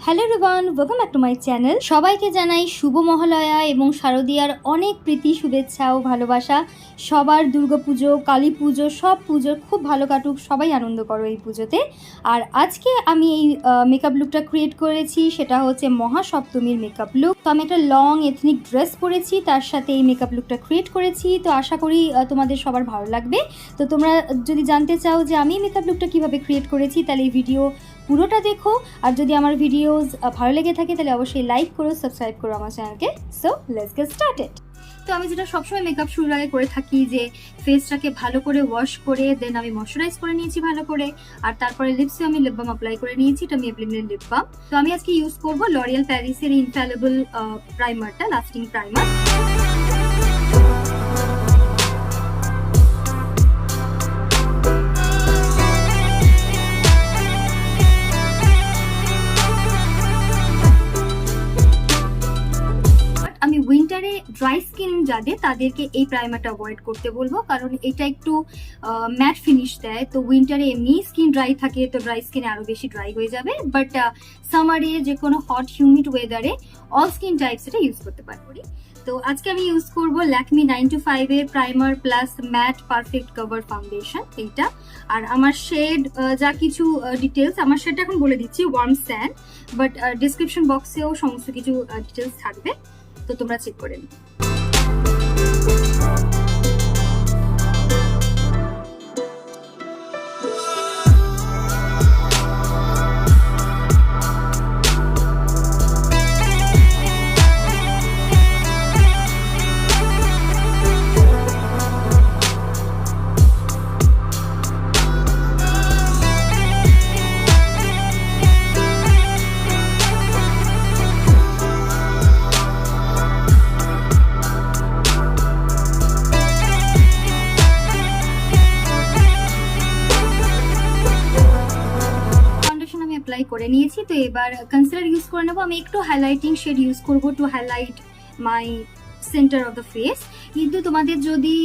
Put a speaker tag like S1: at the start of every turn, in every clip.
S1: Hello everyone, welcome back to my channel. সবাইকে জানাই শুভ মহালয়া এবং শারদীয়ার অনেক প্রীতি, শুভেচ্ছা ও ভালোবাসা। সবার দুর্গাপুজো, কালী পুজো, সব পুজো খুব ভালো কাটুক, সবাই আনন্দ করো এই পুজোতে। আর আজকে আমি এই মেকআপ লুকটা ক্রিয়েট করেছি, সেটা হচ্ছে মহা সপ্তমীর মেকআপ লুক। তো আমি একটা লং এথনিক ড্রেস পরেছি, তার সাথে এই মেকআপ লুকটা ক্রিয়েট করেছি। তো আশা করি তোমাদের সবার ভালো লাগবে। তো তোমরা যদি জানতে চাও যে আমি মেকআপ লুকটা কীভাবে ক্রিয়েট করেছি, তাহলে এই ভিডিও পুরোটা দেখো। আর যদি আমার ভিডিওস ভালো লেগে থাকে তাহলে অবশ্যই লাইক করো, সাবস্ক্রাইব করো আমার চ্যানেলকে। So let's get started. তো আমি যেটা সবসময় মেকআপ শুরুর আগে করে থাকি, যে ফেসটাকে ভালো করে ওয়াশ করে দেন আমি ময়শ্চারাইজ করে নিয়েছি ভালো করে, আর তারপরে লিপসে আমি লিপ বাম অ্যাপ্লাই করে নিয়েছি। এটা মেবলিনের লিপ বাম। তো আমি আজকে ইউজ করবো লরিয়াল প্যারিসের ইনফ্যালেবল প্রাইমারটা, লাস্টিং প্রাইমার। উইন্টারে ড্রাই স্কিন যাদের, তাদেরকে এই প্রাইমারটা অ্যাভয়েড করতে বলবো, কারণ এটা একটু ম্যাট ফিনিশ দেয়। তো উইন্টারে এমনি স্কিন ড্রাই থাকে, তো ড্রাই স্কিনে আরো বেশি ড্রাই হয়ে যাবে। বাট সামারে যে কোনো হট হিউমিড ওয়েদারে অল স্কিন টাইপস এটা ইউজ করতে পারি। তো আজকে আমি ইউজ করবো ল্যাকমি 925 এর primer plus matte perfect cover foundation এইটা। আর আমার শেড যা কিছু ডিটেলস, আমার শেডটা এখন বলে দিচ্ছি ওয়ার্ম স্যান্ড, বাট ডিসক্রিপশন বক্সেও সমস্ত কিছু ডিটেলস থাকবে, তো তোমরা চেক করে নিও। অ্যাপ্লাই করে নিয়েছি। তো এবার কনসিলার ইউজ করে নেবো। আমি একটু হাইলাইটিং শেড ইউজ করবো to highlight my centre of the face. কিন্তু তোমাদের যদি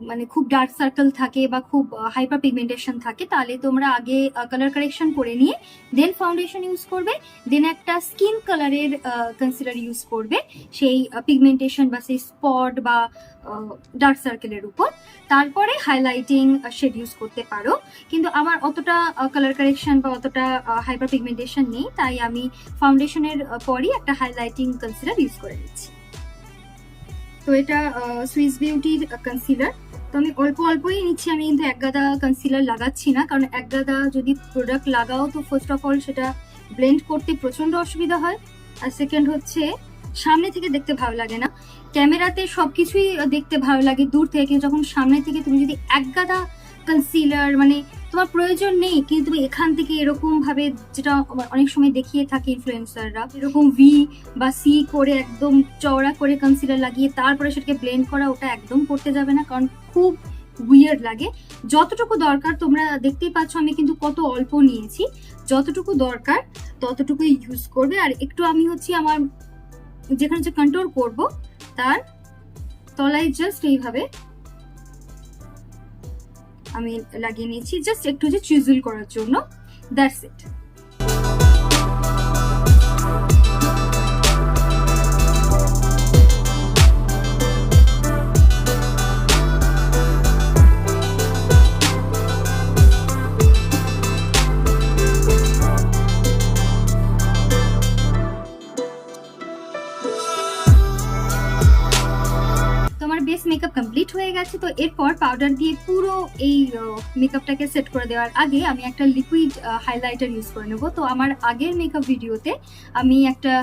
S1: মানে খুব ডার্ক সার্কেল থাকে বা খুব হাইপার পিগমেন্টেশন থাকে, তাহলে তোমরা আগে কালার কারেকশন করে নিয়ে দেন ফাউন্ডেশন ইউজ করবে, দেন একটা স্কিন কালারের কনসিলার ইউজ করবে সেই পিগমেন্টেশন বা সেই স্পট বা ডার্ক সার্কেলের উপর। তারপরে হাইলাইটিং শেড ইউজ করতে পারো। কিন্তু আমার অতটা কালার কারেকশন বা অতটা হাইপার পিগমেন্টেশন নেই, তাই আমি ফাউন্ডেশনের পরই একটা হাইলাইটিং কনসিলার ইউজ করে নিচ্ছি। তো এটা সুইস বিউটির কনসিলার। তো আমি অল্প অল্পই নিচ্ছি, আমি কিন্তু এক গাদা কনসিলার লাগাচ্ছি না, কারণ এক গাদা যদি প্রোডাক্ট লাগাও তো ফার্স্ট অফ অল সেটা ব্লেন্ড করতে প্রচন্ড অসুবিধা হয়, আর সেকেন্ড হচ্ছে সামনে থেকে দেখতে ভালো লাগে না। ক্যামেরাতে সবকিছুই দেখতে ভালো লাগে দূর থেকে, যখন সামনে থেকে তুমি যদি এক গাদা কনসিলার মানে তোমার প্রয়োজন নেই, কিন্তু তুমি এখান থেকে এরকম ভাবে, যেটা অনেক সময় দেখিয়ে থাকে ইনফ্লুয়েন্সাররা, এরকম ভি বা সি করে একদম চওড়া করে কনসিলার লাগিয়ে তারপরে সেটাকে ব্লেন্ড করা, ওটা একদম করতে যাবে না, কারণ খুব উইয়ার্ড লাগে। যতটুকু দরকার, তোমরা দেখতেই পাচ্ছ আমি কিন্তু কত অল্প নিয়েছি, যতটুকু দরকার ততটুকুই ইউজ করবে। আর একটু আমি হচ্ছে আমার যেখানে যে কন্ট্রোল করব তার তলায় জাস্ট এইভাবে আমি লাগিয়ে নিয়েছি, জাস্ট একটু যে চিজল করার জন্য, that's it. Base makeup complete হয়ে গেছে। তো এরপর পাউডার দিয়ে পুরো এই মেকআপটাকে সেট করে দেওয়ার আগে আমি একটা লিকুইড হাইলাইটার ইউজ করে নেবো। তো আমার আগের মেকআপ ভিডিওতে আমি একটা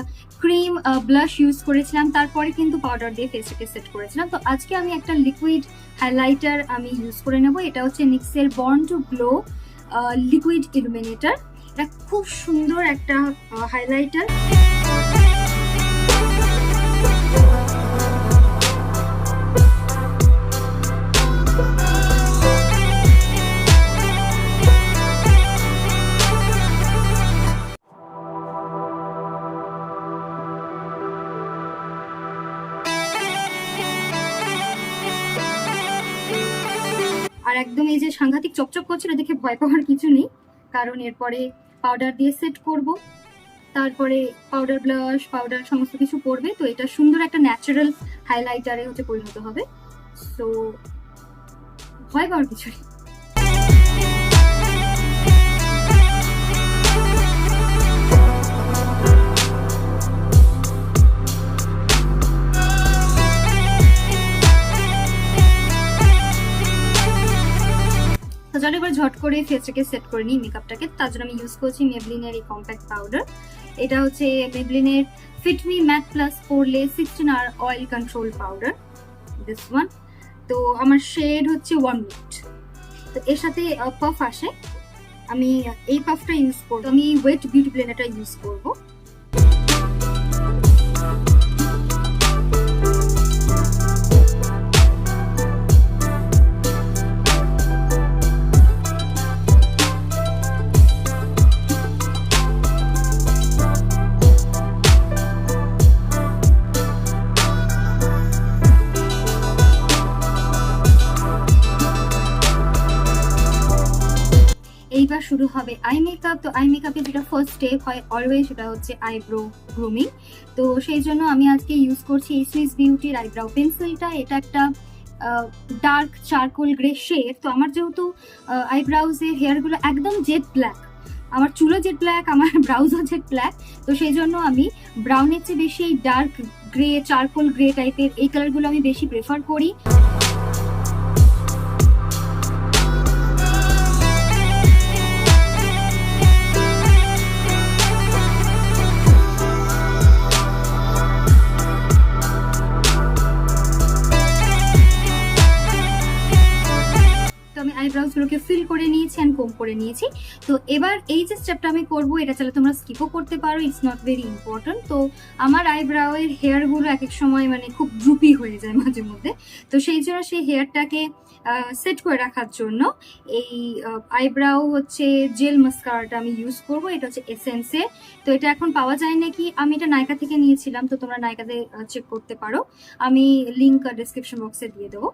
S1: ক্রিম ব্লাশ ইউজ করেছিলাম, তারপরে কিন্তু পাউডার দিয়ে ফেসটাকে সেট করেছিলাম। তো আজকে আমি একটা লিকুইড হাইলাইটার আমি ইউজ করে নেবো। এটা হচ্ছে নিক্সের born to glow liquid illuminator. এটা খুব সুন্দর একটা হাইলাইটার। আর একদম এই যে সাংঘাতিক চকচক করছিল দেখে ভয় পাওয়ার কিছু নেই, কারণ এরপরে পাউডার দিয়ে সেট করব। তারপরে পাউডার, ব্লাশ, পাউডার সমস্ত কিছু পড়বে। তো এটা সুন্দর একটা ন্যাচারাল হাইলাইটারে হচ্ছে পরিণত হবে। সো ভয় পাওয়ার কিছু নেই। তো চলো এবার ঝট করে ফেসটাকে সেট করে নিই, মেকআপটাকে। তার জন্য আমি ইউজ করছি মেবলিনের এই কম্প্যাক্ট পাউডার। এটা হচ্ছে মেবলিনের fit me matte plus poreless 16 hour oil control powder, this one. তো আমার শেড হচ্ছে 1 মিনিট। তো এর সাথে পাফ আসে, আমি এই পাফটা ইউজ করবো। আমি ওয়েট বিউটি ব্লেন্ডারটা ইউজ করবো। এইবার শুরু হবে আই মেকআপ। তো আই মেকআপের যেটা ফার্স্ট স্টেপ হয় অলওয়েজ, সেটা হচ্ছে আইব্রো গ্রুমিং। তো সেই জন্য আমি আজকে ইউজ করছি এই সুইস বিউটির আইব্রাউ পেন্সিলটা। এটা একটা ডার্ক চারকোল গ্রে শেড। তো আমার যেহেতু আইব্রাউজের হেয়ারগুলো একদম জেড ব্ল্যাক, আমার চুলও জেড ব্ল্যাক, আমার ব্রাউজও জেড ব্ল্যাক, তো সেই জন্য আমি ব্রাউনের চেয়ে বেশি এই ডার্ক গ্রে, চারকোল গ্রে টাইপের এই কালারগুলো আমি বেশি প্রেফার করি। আইব্রাউজগুলোকে ফিল করে নিয়েছি এন্ড কোম করে নিয়েছি। তো এবার এই যে স্টেপটা আমি করবো, এটা চাইলে তোমরা স্কিপও করতে পারো, ইটস নট ভেরি ইম্পর্টেন্ট। তো আমার আইব্রাউয়ের হেয়ারগুলো এক এক সময় মানে খুব ড্রুপি হয়ে যায় মাঝে মধ্যে। তো সেই জন্য সেই হেয়ারটাকে সেট করে রাখার জন্য এই আইব্রাউ হচ্ছে জেল মাস্কারাটা আমি ইউজ করবো। এটা হচ্ছে এসেন্সের। তো এটা এখন পাওয়া যায় নাকি, আমি এটা নাইকা থেকে নিয়েছিলাম, তো তোমরা নাইকাতে চেক করতে পারো। আমি লিঙ্ক ডিসক্রিপশন বক্সে দিয়ে দেবো।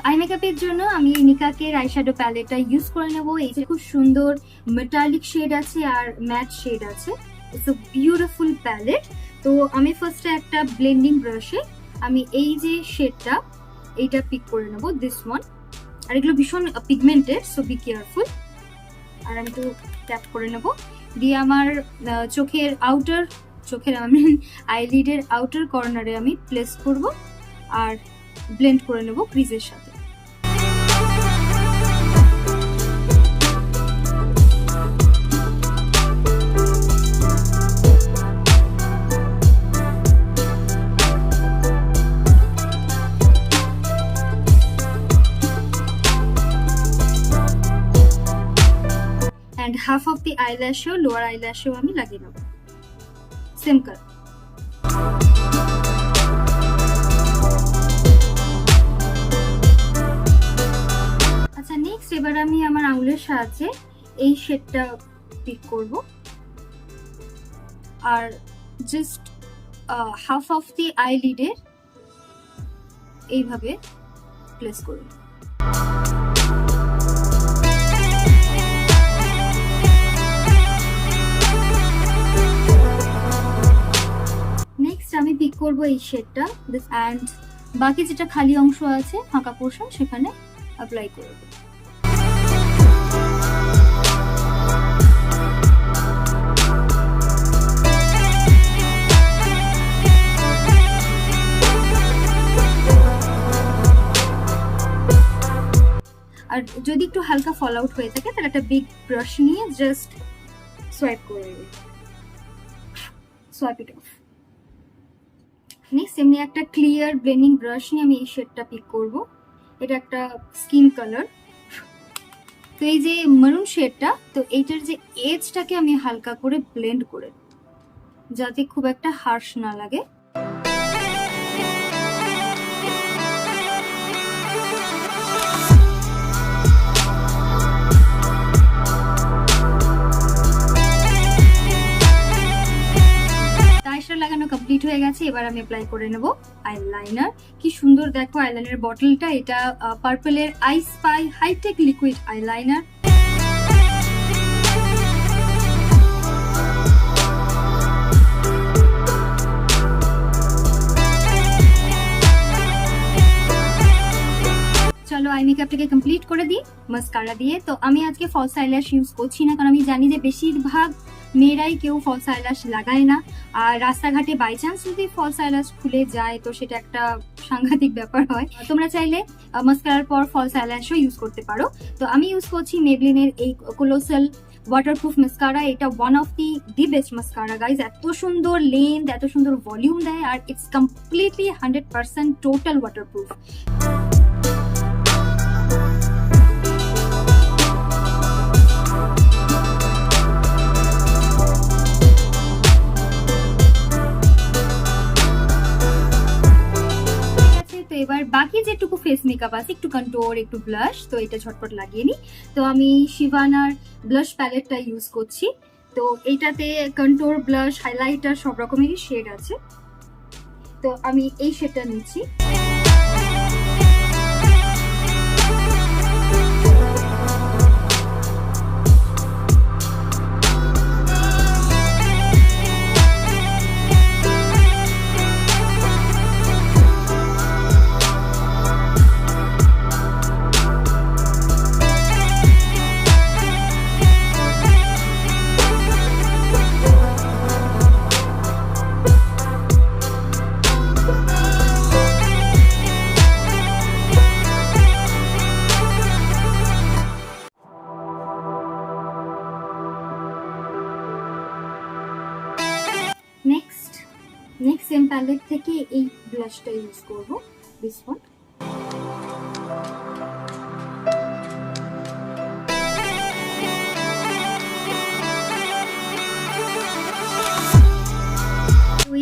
S1: আই মেকআপের জন্য আমি নিকাকের আইশ্যাডো প্যালেটটা ইউজ করে নেব। এই যে খুব সুন্দর মেটালিক শেড আছে আর ম্যাট শেড আছে, ইটস আ বিউটিফুল প্যালেট। তো আমি ফার্স্টে একটা ব্লেন্ডিং ব্রাশে আমি এই যে শেডটা এইটা পিক করে নেব, দিস ওয়ান। আর এগুলো ভীষণ পিগমেন্টেড, সো বি কেয়ারফুল। আর আমি একটু ট্যাপ করে নেব, দিয়ে আমার চোখের আমি আইলিডের আউটার কর্নারে আমি প্লেস করব আর ব্লেন্ড করে নেব ক্রিজের সাথে। and half of the eyelash, lower eyelash আমি লাগিয়ে নেব সেম কালার। আচ্ছা, নেক্সট এবার আমি আমার আঙুলের সাহায্যে এই শেডটা পিক করব আর জাস্ট হাফ অফ দি আইলিডের এইভাবে প্লেস করব। নেক্সট আমি পিক করব এই শেডটা অ্যান্ড বাকি যেটা খালি অংশ আছে, ফাঁকা পোর্শন, সেখানে অ্যাপ্লাই করব। আর যদি একটু হালকা ফল আউট হয়ে থাকে তাহলে একটা বিগ ব্রাশ নিয়ে জাস্ট সোয়াইপ করে দেবে, সোয়াইপ ইট অফ। নেক্সট এমনি একটা ক্লিয়ার ব্লেন্ডিং ব্রাশ নিয়ে আমি এই শেডটা পিক করব। এটা একটা স্কিন কালার। তো এই যে মেরুন শেডটা, তো এইটার যে এজটাকে আমি হালকা করে ব্লেন্ড করে, যাতে খুব একটা হার্শ না লাগে। লাগানো কমপ্লিট হয়ে গেছে। এবার আমি অ্যাপ্লাই করে নেব আইলাইনার। কি সুন্দর দেখো আইলাইনার বটলটা, এটা পার্পলের eye spy hitech liquid eyeliner. চলো আই মেকআপটাকে কমপ্লিট করে দিই মাস্কারা দিয়ে। তো আমি আজকে ফলস আইল্যাশ ইউজ করছি না, কারণ আমি জানি যে বেশিরভাগ মেয়েরাই কেউ ফলস আইল্যাশ লাগায় না, আর রাস্তাঘাটে বাই চান্স যদি ফলস আইল্যাশ খুলে যায় তো সেটা একটা সাংঘাতিক ব্যাপার হয়। তোমরা চাইলে মাস্কারার পর ফলস আইল্যাশও ইউজ করতে পারো। তো আমি ইউজ করছি মেবলিনের এই কোলোসাল ওয়াটারপ্রুফ মাস্কারা। এটা one of the best mascara guys. এত সুন্দর লেন্থ, এত সুন্দর ভলিউম দেয়, আর ইটস কমপ্লিটলি 100% টোটাল ওয়াটারপ্রুফ। এবার বাকি যেটুকু ফেস মেকআপ আছে, একটু কন্ট্যুর, একটু ব্লাশ, তো এটা ঝটপট লাগিয়ে নি। তো আমি শিভানার ব্লাশ প্যালেটটা ইউজ করছি। তো এইটাতে কন্ট্যুর, ব্লাশ, হাইলাইটার সব রকমেরই শেড আছে। তো আমি এই শেডটা নিচ্ছি। নেক্সট সেম প্যালেট থেকে এই ব্লাশটা ইউজ করব, দিস ওয়ান।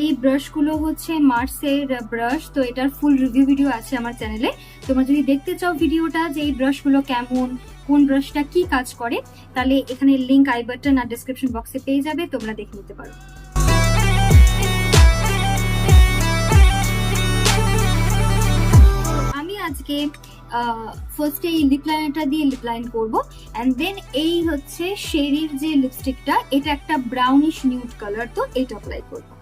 S1: এই ব্রাশগুলো হচ্ছে মার্সের ব্রাশ। তো এটার ফুল রিভিউ ভিডিও আছে আমার চ্যানেলে। তোমরা যদি দেখতে চাও ভিডিওটা যে এই ব্রাশগুলো কেমন, কোন ব্রাশটা কি কাজ করে, তাহলে এখানে লিংক আই বাটন আর ডেসক্রিপশন বক্সে পেয়ে যাবে, তোমরা দেখে নিতে পারো। আমি আজকে ফার্স্টে এই লিপ লাইনারটা দিয়ে লিপ লাইন করবো, এন্ড দেন এই হচ্ছে শেরির যে লিপস্টিকটা, এটা একটা ব্রাউনিশ নিউড কালার, তো এটা অ্যাপ্লাই করবো।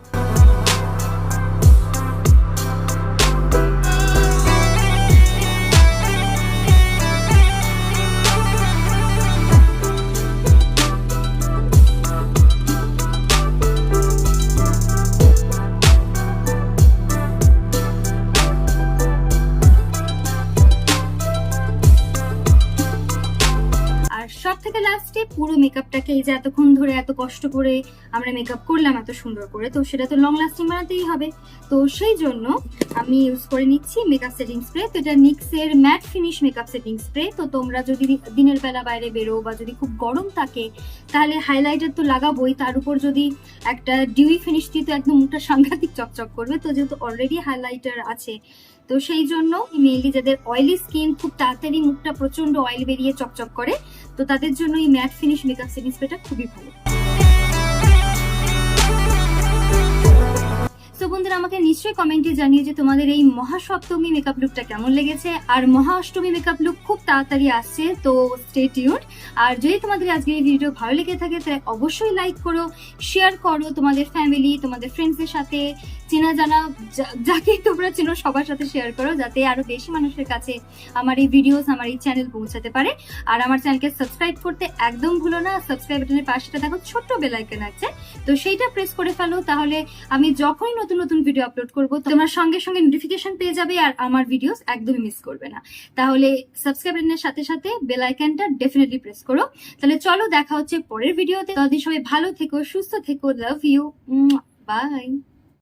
S1: সব থেকে লাস্টে পুরো মেকআপটাকে, এই যে এতক্ষণ ধরে এত কষ্ট করে আমরা মেকআপ করলাম এত সুন্দর করে, তো সেটা তো লং লাস্টিং বানাতেই হবে। তো সেই জন্য আমি ইউজ করে নিচ্ছি মেকআপ সেটিং স্প্রে। তো এটা নিক্সের matte finish makeup setting spray. তো তোমরা যদি দিনের বেলা বাইরে বেরো বা যদি খুব গরম থাকে তাহলে হাইলাইটার তো লাগাবোই, তার উপর যদি একটা ডিউই ফিনিশ দিই তো একদম মুখটা সাংঘাতিক চকচক করবে। তো যেহেতু অলরেডি হাইলাইটার আছে, তো সেই জন্য মেইনলি যাদের অয়েলি স্কিন, খুব তাড়াতাড়ি মুখটা প্রচন্ড অয়েল বেরিয়ে চকচক করে, তো তাদের জন্য এই ম্যাট ফিনিশ মেকআপ সেটিং স্প্রেটা খুবই ভালো। তো বন্ধুরা আমাকে নিশ্চয়ই কমেন্টে জানিয়ে যে তোমাদের এই মহাসপ্তমী মেকআপ লুকটা কেমন লেগেছে। আর মহা অষ্টমী মেকআপ লুক খুব তাড়াতাড়ি আসছে, তো স্টে টিউনড। আর যদি তোমাদের আজকের এই ভিডিও ভালো লেগে থাকে তাহলে অবশ্যই লাইক করো, শেয়ার করো তোমাদের ফ্যামিলি, তোমাদের ফ্রেন্ডসদের সাথে, চেনা জানা যাকে তোমরা চেনো সবার সাথে শেয়ার করো, যাতে আরো বেশি মানুষের কাছে আমার এই ভিডিওস, আমার এই চ্যানেল পৌঁছাতে পারে। আর আমার চ্যানেলকে সাবস্ক্রাইব করতে একদম ভুলো না। সাবস্ক্রাইব বাটনের পাশে দেখো ছোট্ট বেল আইকন আছে, তো সেইটা প্রেস করে ফেলো, তাহলে আমি যখনই নতুন নতুন ভিডিও আপলোড করবো তোমরা সঙ্গে সঙ্গে নোটিফিকেশন পেয়ে যাবে, আর আমার ভিডিওস একদমই মিস করবে না। তাহলে সাবস্ক্রাইব বাটনের সাথে সাথে বেল আইকনটা ডেফিনেটলি প্রেস করো। তাহলে চলো দেখা হচ্ছে পরের ভিডিওতে। ততদিন সবাই ভালো থেকো, সুস্থ থেকো, লাভ ইউ, বাই।